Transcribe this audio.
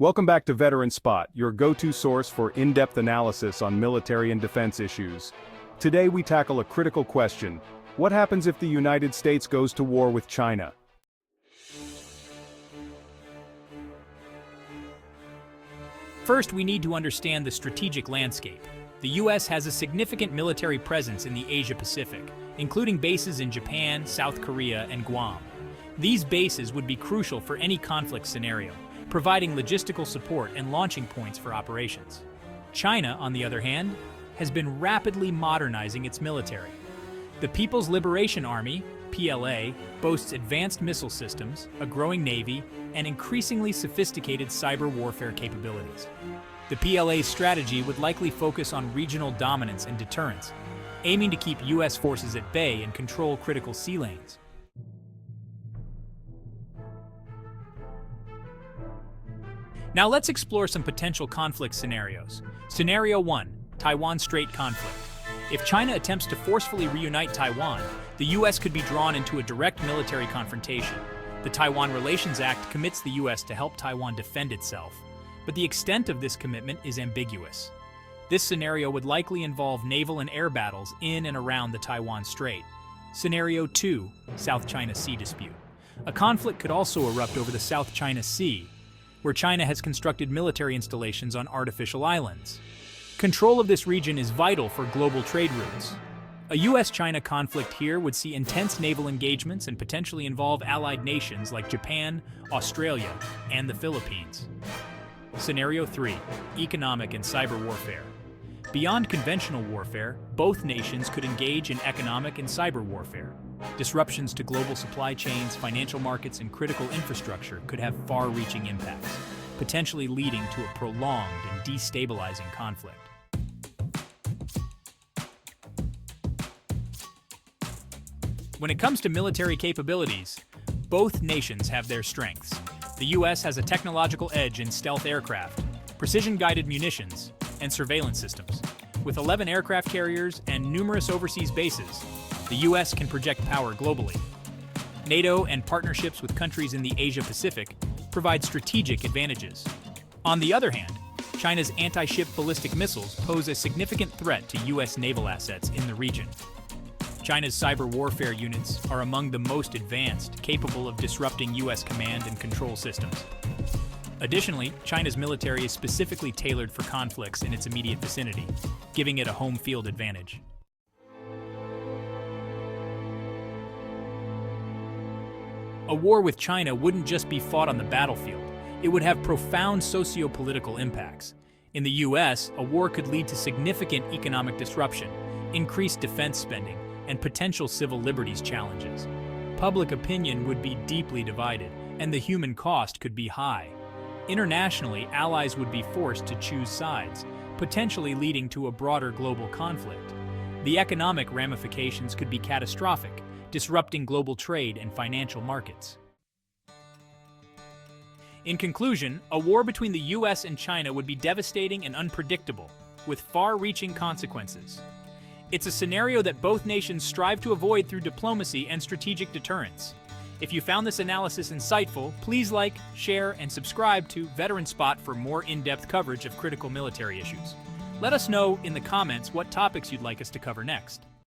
Welcome back to Veteran Spot, your go-to source for in-depth analysis on military and defense issues. Today we tackle a critical question. What happens if the United States goes to war with China? First, we need to understand the strategic landscape. The U.S. has a significant military presence in the Asia-Pacific, including bases in Japan, South Korea, and Guam. These bases would be crucial for any conflict scenario, providing logistical support and launching points for operations. China, on the other hand, has been rapidly modernizing its military. The People's Liberation Army, PLA, boasts advanced missile systems, a growing navy, and increasingly sophisticated cyber warfare capabilities. The PLA's strategy would likely focus on regional dominance and deterrence, aiming to keep U.S. forces at bay and control critical sea lanes. Now let's explore some potential conflict scenarios. Scenario 1, Taiwan Strait conflict. If China attempts to forcefully reunite Taiwan, the U.S. could be drawn into a direct military confrontation. The Taiwan Relations Act commits the U.S. to help Taiwan defend itself, but the extent of this commitment is ambiguous. This scenario would likely involve naval and air battles in and around the Taiwan Strait. Scenario 2, South China Sea dispute. A conflict could also erupt over the South China Sea, where China has constructed military installations on artificial islands. Control of this region is vital for global trade routes. A U.S.-China conflict here would see intense naval engagements and potentially involve allied nations like Japan, Australia, and the Philippines. Scenario 3, economic and cyber warfare. Beyond conventional warfare, both nations could engage in economic and cyber warfare. Disruptions to global supply chains, financial markets, and critical infrastructure could have far-reaching impacts, potentially leading to a prolonged and destabilizing conflict. When it comes to military capabilities, both nations have their strengths. The U.S. has a technological edge in stealth aircraft, precision-guided munitions, and surveillance systems. With 11 aircraft carriers and numerous overseas bases, the U.S. can project power globally. NATO and partnerships with countries in the Asia-Pacific provide strategic advantages. On the other hand, China's anti-ship ballistic missiles pose a significant threat to U.S. naval assets in the region. China's cyber warfare units are among the most advanced, capable of disrupting U.S. command and control systems. Additionally, China's military is specifically tailored for conflicts in its immediate vicinity, giving it a home field advantage. A war with China wouldn't just be fought on the battlefield. It would have profound socio-political impacts. In the U.S., a war could lead to significant economic disruption, increased defense spending, and potential civil liberties challenges. Public opinion would be deeply divided, and the human cost could be high. Internationally, allies would be forced to choose sides, potentially leading to a broader global conflict. The economic ramifications could be catastrophic, disrupting global trade and financial markets. In conclusion, a war between the U.S. and China would be devastating and unpredictable, with far-reaching consequences. It's a scenario that both nations strive to avoid through diplomacy and strategic deterrence. If you found this analysis insightful, please like, share, and subscribe to Veteran Spot for more in-depth coverage of critical military issues. Let us know in the comments what topics you'd like us to cover next.